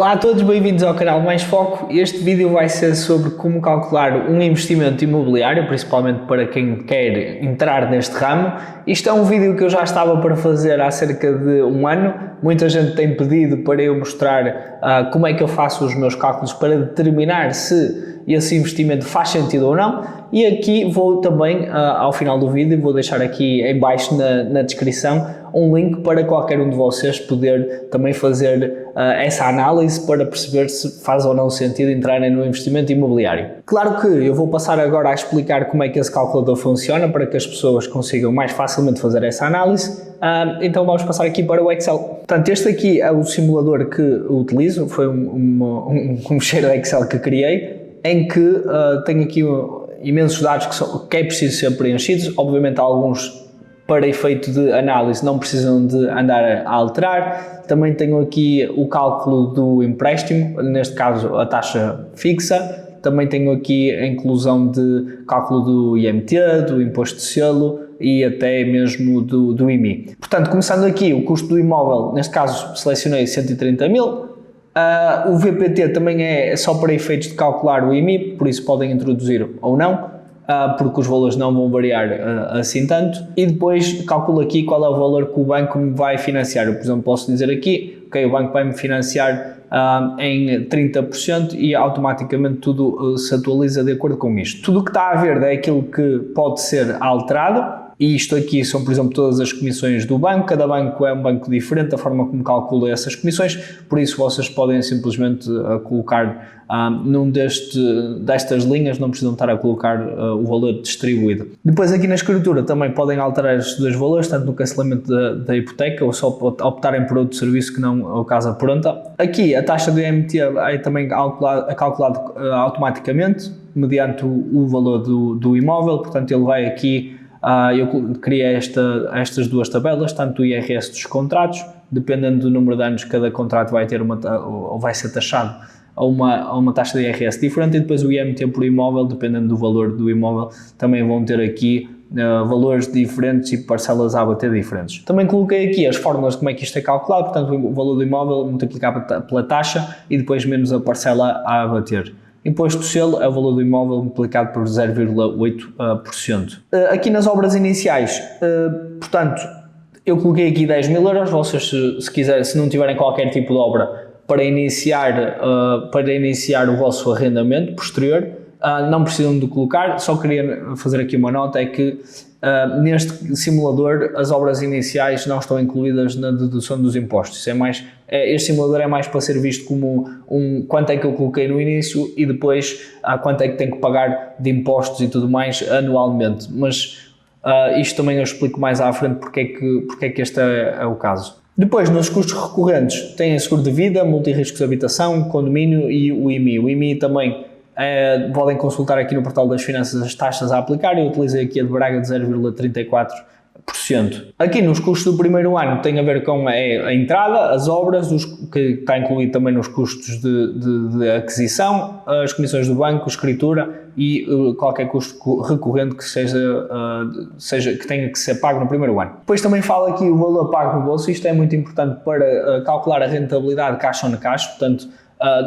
Olá a todos, bem-vindos ao canal Mais Foco. Este vídeo vai ser sobre como calcular um investimento imobiliário, principalmente para quem quer entrar neste ramo. Isto é um vídeo que eu já estava para fazer há cerca de um ano. Muita gente tem pedido para eu mostrar como é que eu faço os meus cálculos para determinar se esse investimento faz sentido ou não. E aqui vou também, ao final do vídeo, vou deixar aqui em baixo na descrição um link para qualquer um de vocês poder também fazer essa análise para perceber se faz ou não sentido entrarem no investimento imobiliário. Claro que eu vou passar agora a explicar como é que esse calculador funciona para que as pessoas consigam mais facilmente fazer essa análise. Então vamos passar aqui para o Excel. Portanto, este aqui é o simulador que eu utilizo, foi um fecheiro Excel que criei, em que tenho aqui imensos dados que é preciso ser preenchidos. Obviamente alguns para efeito de análise não precisam de andar a alterar. Também tenho aqui o cálculo do empréstimo, neste caso a taxa fixa. Também tenho aqui a inclusão de cálculo do IMT, do imposto de selo e até mesmo do IMI. Portanto, começando aqui, o custo do imóvel, neste caso selecionei 130 mil. O VPT também é só para efeitos de calcular o IMI, por isso podem introduzir ou não, porque os valores não vão variar assim tanto. E depois calculo aqui qual é o valor que o banco me vai financiar. Eu, por exemplo, posso dizer aqui, ok, o banco vai me financiar em 30% e automaticamente tudo se atualiza de acordo com isto. Tudo o que está a verde é aquilo que pode ser alterado. E isto aqui são, por exemplo, todas as comissões do banco. Cada banco é um banco diferente, a forma como calcula essas comissões, por isso vocês podem simplesmente colocar num destas linhas, não precisam estar a colocar o valor distribuído. Depois aqui na escritura também podem alterar estes dois valores, tanto no cancelamento da hipoteca ou só optarem por outro serviço que não a casa pronta. Aqui a taxa do IMT é também calculado automaticamente, mediante o valor do imóvel, portanto ele vai aqui. Eu criei estas duas tabelas, tanto o IRS dos contratos, dependendo do número de anos cada contrato vai ter ou vai ser taxado a uma taxa de IRS diferente, e depois o IMT por imóvel, dependendo do valor do imóvel, também vão ter aqui valores diferentes e parcelas a abater diferentes. Também coloquei aqui as fórmulas de como é que isto é calculado, portanto o valor do imóvel multiplicado pela taxa e depois menos a parcela a abater. Imposto de selo é o valor do imóvel multiplicado por 0,8%. Aqui nas obras iniciais, portanto, eu coloquei aqui 10 mil euros, vocês se quiserem, se não tiverem qualquer tipo de obra para iniciar o vosso arrendamento posterior, não precisam de colocar. Só queria fazer aqui uma nota, é que neste simulador as obras iniciais não estão incluídas na dedução dos impostos. Este simulador é mais para ser visto como quanto é que eu coloquei no início e depois quanto é que tenho que pagar de impostos e tudo mais anualmente, mas isto também eu explico mais à frente porque é que este é o caso. Depois, nos custos recorrentes, tem seguro de vida, multirriscos de habitação, condomínio e o IMI. O IMI também podem consultar aqui no portal das finanças as taxas a aplicar. Eu utilizei aqui a de Braga de 0,34%. Aqui nos custos do primeiro ano tem a ver com a entrada, as obras, que está incluído também nos custos de aquisição, as comissões do banco, escritura e qualquer custo recorrente que tenha que ser pago no primeiro ano. Depois também fala aqui o valor pago no bolso. Isto é muito importante para calcular a rentabilidade cash on cash. Portanto,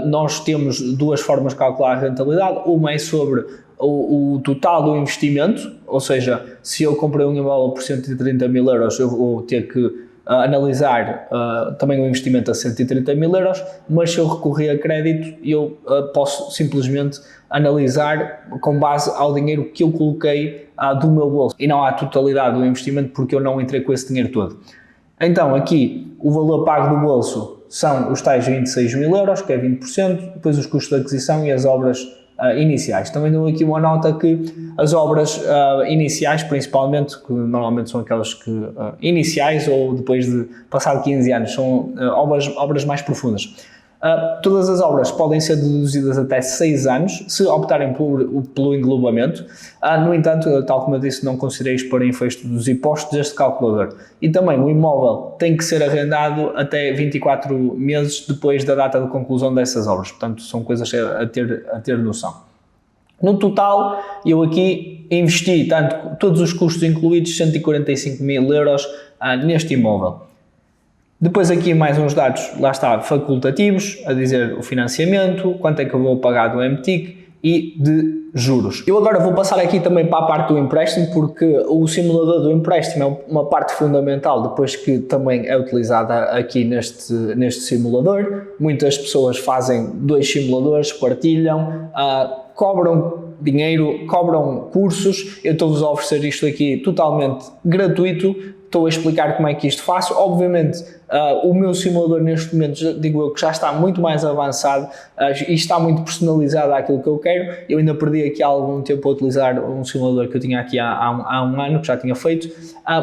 nós temos duas formas de calcular a rentabilidade. Uma é sobre o total do investimento, ou seja, se eu comprei um imóvel por 130 mil euros, eu vou ter que analisar também o investimento a 130 mil euros, mas se eu recorrer a crédito, eu posso simplesmente analisar com base ao dinheiro que eu coloquei do meu bolso e não à totalidade do investimento, porque eu não entrei com esse dinheiro todo. Então aqui o valor pago do bolso são os tais 26 mil euros, que é 20%, depois os custos de aquisição e as obras iniciais. Também dou aqui uma nota que as obras iniciais, principalmente, que normalmente são aquelas que iniciais ou depois de passado 15 anos, são obras mais profundas. Todas as obras podem ser deduzidas até 6 anos, se optarem pelo englobamento. No entanto, tal como eu disse, não considerei isto para efeito dos impostos deste calculador. E também o imóvel tem que ser arrendado até 24 meses depois da data de conclusão dessas obras. Portanto, são coisas a ter noção. No total, eu aqui investi, todos os custos incluídos, 145 mil euros neste imóvel. Depois aqui mais uns dados, lá está, facultativos, a dizer o financiamento, quanto é que eu vou pagar do MTIC e de juros. Eu agora vou passar aqui também para a parte do empréstimo, porque o simulador do empréstimo é uma parte fundamental, depois que também é utilizada aqui neste simulador. Muitas pessoas fazem 2 simuladores, partilham, cobram dinheiro, cobram cursos. Eu estou-vos a oferecer isto aqui totalmente gratuito. Estou a explicar como é que isto faço. Obviamente, o meu simulador neste momento, digo eu, que já está muito mais avançado e está muito personalizado àquilo que eu quero. Eu ainda perdi aqui algum tempo a utilizar um simulador que eu tinha aqui há um ano, que já tinha feito,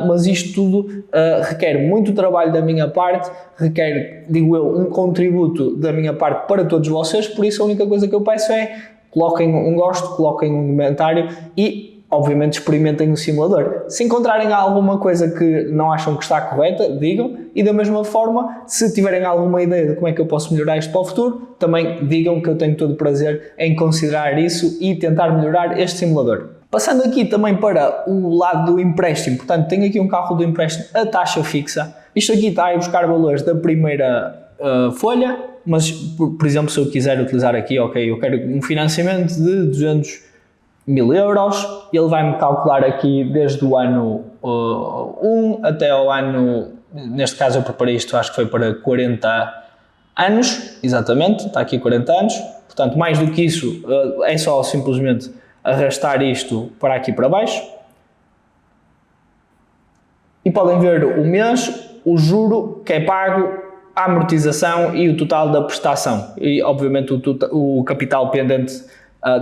mas isto tudo requer muito trabalho da minha parte, requer, digo eu, um contributo da minha parte para todos vocês, por isso a única coisa que eu peço é coloquem um gosto, coloquem um comentário e obviamente experimentem o simulador. Se encontrarem alguma coisa que não acham que está correta, digam, e da mesma forma, se tiverem alguma ideia de como é que eu posso melhorar isto para o futuro, também digam, que eu tenho todo o prazer em considerar isso e tentar melhorar este simulador. Passando aqui também para o lado do empréstimo, portanto tenho aqui um carro do empréstimo a taxa fixa. Isto aqui está a buscar valores da primeira folha, mas por exemplo, se eu quiser utilizar aqui, ok, eu quero um financiamento de 200.000 euros, ele vai-me calcular aqui desde o ano 1 até ao ano, neste caso eu preparei isto, acho que foi para 40 anos, exatamente, está aqui 40 anos, portanto mais do que isso é só simplesmente arrastar isto para aqui para baixo e podem ver o mês, o juro que é pago, a amortização e o total da prestação e obviamente o capital pendente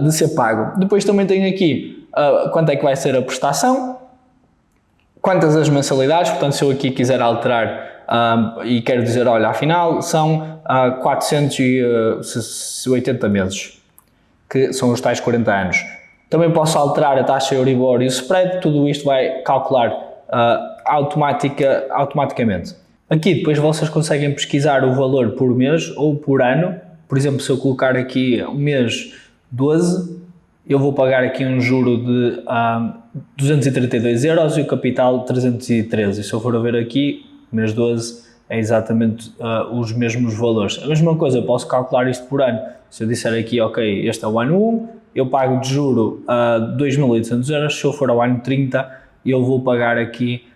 de ser pago. Depois também tenho aqui quanto é que vai ser a prestação, quantas as mensalidades, portanto se eu aqui quiser alterar e quero dizer, olha, afinal são 480 meses, que são os tais 40 anos. Também posso alterar a taxa Euribor e o spread, tudo isto vai calcular automaticamente. Aqui depois vocês conseguem pesquisar o valor por mês ou por ano. Por exemplo, se eu colocar aqui o mês 12, eu vou pagar aqui um juro de 232 euros e o capital 313. E se eu for a ver aqui, mês 12 é exatamente os mesmos valores. A mesma coisa, eu posso calcular isto por ano. Se eu disser aqui, ok, este é o ano 1, eu pago de juro 2.800 euros. Se eu for ao ano 30, eu vou pagar aqui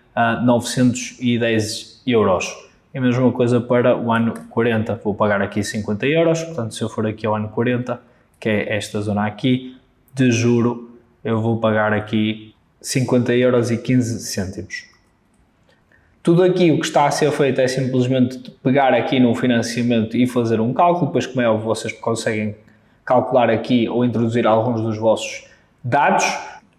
910 euros. É a mesma coisa para o ano 40, vou pagar aqui 50 euros, portanto se eu for aqui ao ano 40, que é esta zona aqui, de juro, eu vou pagar aqui 50 euros e 15 cêntimos. Tudo aqui o que está a ser feito é simplesmente pegar aqui no financiamento e fazer um cálculo, depois como é óbvio vocês conseguem calcular aqui ou introduzir alguns dos vossos dados.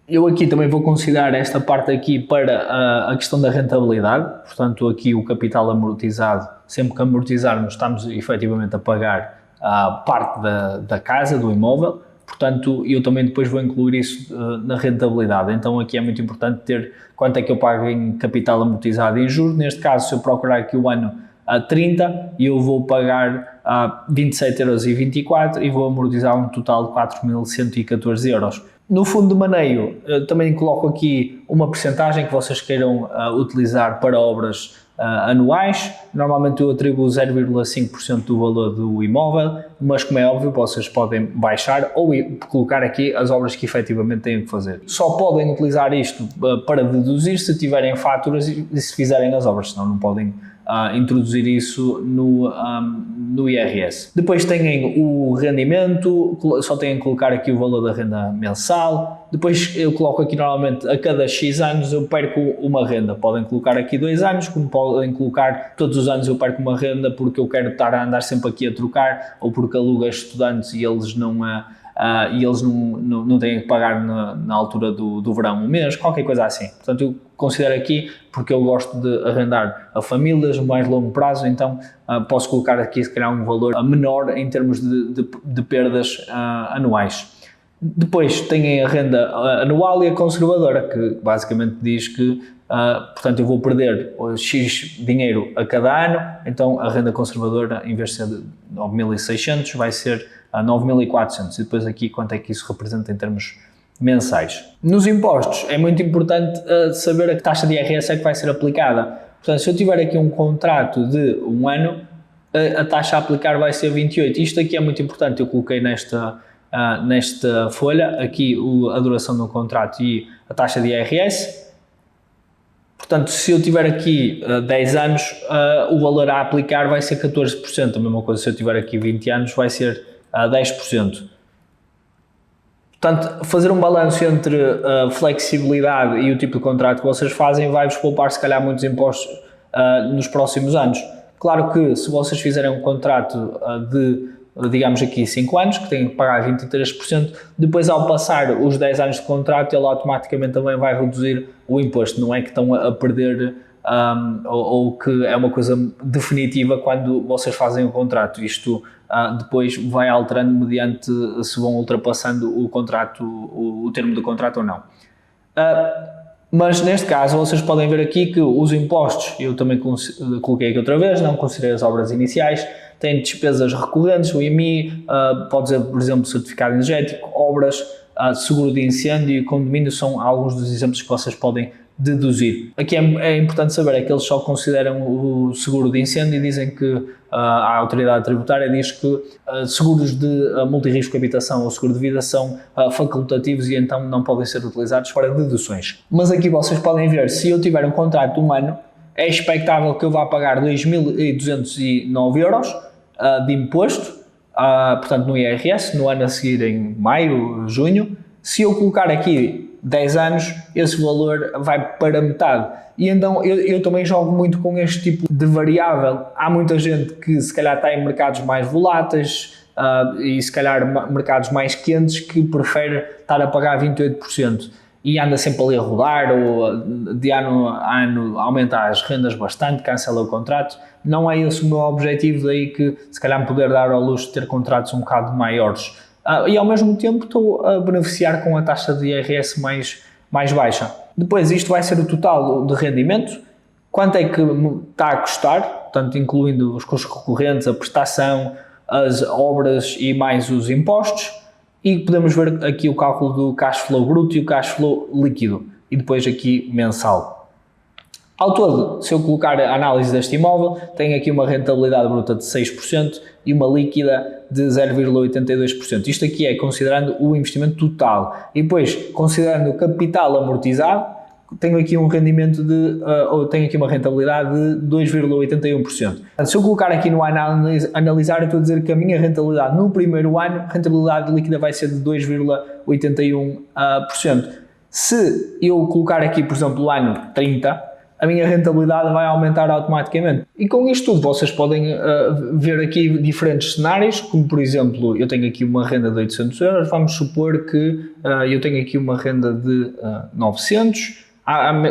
Eu aqui também vou considerar esta parte aqui para a questão da rentabilidade, portanto aqui o capital amortizado, sempre que amortizarmos estamos efetivamente a pagar a parte da casa, do imóvel, portanto eu também depois vou incluir isso na rentabilidade, então aqui é muito importante ter quanto é que eu pago em capital amortizado e em juros. Neste caso, se eu procurar aqui o ano 30, eu vou pagar 27,24 € e vou amortizar um total de 4.114 euros. No fundo de maneio, também coloco aqui uma percentagem que vocês queiram utilizar para obras anuais. Normalmente eu atribuo 0,5% do valor do imóvel, mas como é óbvio, vocês podem baixar ou colocar aqui as obras que efetivamente têm que fazer. Só podem utilizar isto para deduzir se tiverem faturas e se fizerem as obras, senão não podem introduzir isso no IRS. Depois têm o rendimento, só têm que colocar aqui o valor da renda mensal. Depois eu coloco aqui normalmente a cada X anos eu perco uma renda. Podem colocar aqui 2 anos, como podem colocar todos os anos eu perco uma renda porque eu quero estar a andar sempre aqui a trocar ou porque alugo a estudantes e eles não têm que pagar na altura do verão um mês, qualquer coisa assim. Portanto, eu considero aqui, porque eu gosto de arrendar a famílias no mais longo prazo, então posso colocar aqui se calhar um valor menor em termos de perdas anuais. Depois tem a renda anual e a conservadora, que basicamente diz que, portanto, eu vou perder X dinheiro a cada ano, então a renda conservadora, em vez de ser de 9.600, vai ser 9.400, e depois aqui quanto é que isso representa em termos mensais. Nos impostos é muito importante saber a que taxa de IRS é que vai ser aplicada. Portanto, se eu tiver aqui um contrato de um ano, a taxa a aplicar vai ser 28. Isto aqui é muito importante, eu coloquei nesta folha aqui a duração do contrato e a taxa de IRS. Portanto, se eu tiver aqui 10 anos, o valor a aplicar vai ser 14%. A mesma coisa, se eu tiver aqui 20 anos, vai ser 10%. Portanto, fazer um balanço entre a flexibilidade e o tipo de contrato que vocês fazem vai-vos poupar, se calhar, muitos impostos nos próximos anos. Claro que, se vocês fizerem um contrato de, digamos aqui, 5 anos, que têm que pagar 23%, depois, ao passar os 10 anos de contrato, ele automaticamente também vai reduzir o imposto. Não é que estão a perder ou que é uma coisa definitiva quando vocês fazem o contrato. Isto depois vai alterando mediante se vão ultrapassando o contrato, o termo do contrato ou não. Mas neste caso vocês podem ver aqui que os impostos, eu também coloquei aqui outra vez, não considerei as obras iniciais, tem despesas recorrentes, o IMI, pode dizer, por exemplo, certificado energético, obras, seguro de incêndio e condomínio são alguns dos exemplos que vocês podem deduzir. Aqui é importante saber é que eles só consideram o seguro de incêndio e dizem que a autoridade tributária diz que seguros de multirrisco de habitação ou seguro de vida são facultativos e então não podem ser utilizados para deduções. Mas aqui vocês podem ver, se eu tiver um contrato de um ano, é expectável que eu vá pagar 2.209 euros de imposto, portanto no IRS, no ano a seguir em maio, junho. Se eu colocar aqui 10 anos, esse valor vai para metade. E então eu também jogo muito com este tipo de variável. Há muita gente que se calhar está em mercados mais voláteis e se calhar mercados mais quentes que prefere estar a pagar 28% e anda sempre ali a rodar ou de ano a ano aumenta as rendas bastante, cancela o contrato. Não é esse o meu objetivo, daí que se calhar me poder dar ao luxo de ter contratos um bocado maiores. E ao mesmo tempo estou a beneficiar com a taxa de IRS mais baixa. Depois isto vai ser o total de rendimento, quanto é que me está a custar, portanto incluindo os custos recorrentes, a prestação, as obras e mais os impostos, e podemos ver aqui o cálculo do cash flow bruto e o cash flow líquido, e depois aqui mensal. Ao todo, se eu colocar a análise deste imóvel, tenho aqui uma rentabilidade bruta de 6% e uma líquida de 0,82%. Isto aqui é considerando o investimento total. E depois, considerando o capital amortizado, tenho aqui um rendimento tenho aqui uma rentabilidade de 2,81%. Se eu colocar aqui no analisar, eu estou a dizer que a minha rentabilidade no primeiro ano, a rentabilidade líquida vai ser de 2,81%. Se eu colocar aqui, por exemplo, o ano 30, a minha rentabilidade vai aumentar automaticamente. E com isto tudo vocês podem ver aqui diferentes cenários, como por exemplo, eu tenho aqui uma renda de 800 euros, vamos supor que eu tenho aqui uma renda de 900,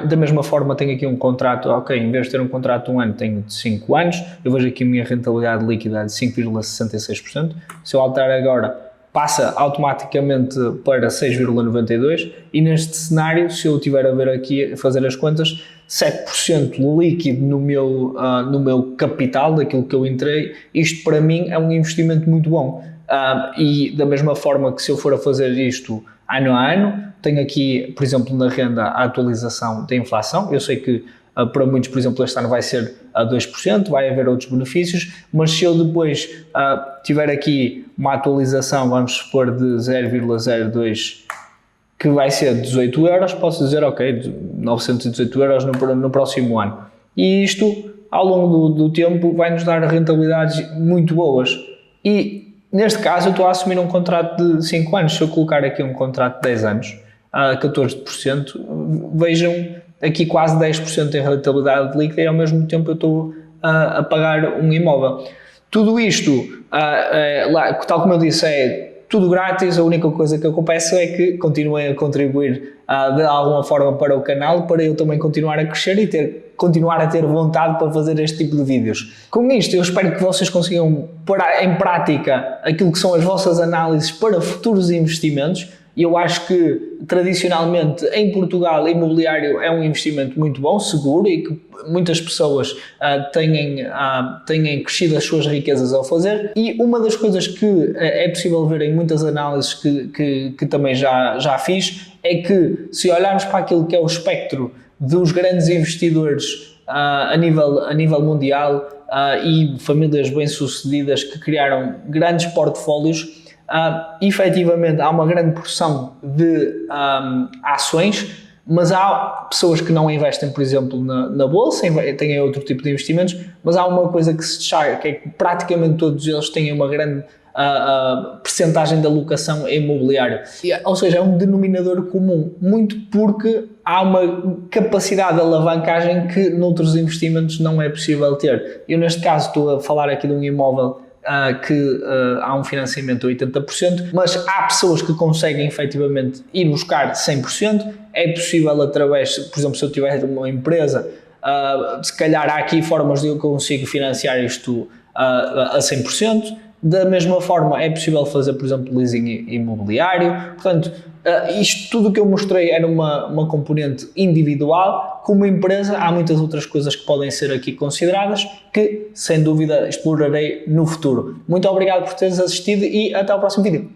da mesma forma tenho aqui um contrato, ok, em vez de ter um contrato de um ano, tenho de 5 anos, eu vejo aqui a minha rentabilidade líquida de 5,66%, se eu alterar agora, passa automaticamente para 6,92% e neste cenário, se eu estiver a ver aqui, a fazer as contas, 7% líquido no meu capital, daquilo que eu entrei, isto para mim é um investimento muito bom. E da mesma forma que se eu for a fazer isto ano a ano, tenho aqui, por exemplo, na renda a atualização da inflação, eu sei que para muitos, por exemplo, este ano vai ser a 2%, vai haver outros benefícios, mas se eu depois tiver aqui uma atualização, vamos supor, de 0,02%, que vai ser 18 euros, posso dizer, ok, 918 euros no próximo ano. E isto, ao longo do tempo, vai nos dar rentabilidades muito boas. E, neste caso, eu estou a assumir um contrato de 5 anos. Se eu colocar aqui um contrato de 10 anos, a 14%, vejam aqui quase 10% em rentabilidade líquida e, ao mesmo tempo, eu estou a pagar um imóvel. Tudo isto, tal como eu disse, é tudo grátis. A única coisa que eu peço é que continuem a contribuir de alguma forma para o canal, para eu também continuar a crescer e continuar a ter vontade para fazer este tipo de vídeos. Com isto, eu espero que vocês consigam pôr em prática aquilo que são as vossas análises para futuros investimentos. Eu acho que, tradicionalmente, em Portugal, imobiliário é um investimento muito bom, seguro, e que muitas pessoas têm crescido as suas riquezas ao fazer. E uma das coisas que é possível ver em muitas análises que também já fiz, é que se olharmos para aquilo que é o espectro dos grandes investidores a nível mundial e famílias bem-sucedidas que criaram grandes portfólios. Efetivamente há uma grande porção de ações, mas há pessoas que não investem, por exemplo, na bolsa, têm outro tipo de investimentos, mas há uma coisa que se destaca, que é que praticamente todos eles têm uma grande percentagem de alocação em imobiliário. Ou seja, é um denominador comum, muito porque há uma capacidade de alavancagem que noutros investimentos não é possível ter. Eu, neste caso, estou a falar aqui de um imóvel que há um financiamento de 80%, mas há pessoas que conseguem efetivamente ir buscar 100%. É possível através, por exemplo, se eu tiver uma empresa, se calhar há aqui formas de eu consigo financiar isto a 100%. Da mesma forma é possível fazer, por exemplo, leasing imobiliário. Portanto, isto tudo que eu mostrei era uma componente individual. Como empresa, há muitas outras coisas que podem ser aqui consideradas que, sem dúvida, explorarei no futuro. Muito obrigado por teres assistido e até ao próximo vídeo.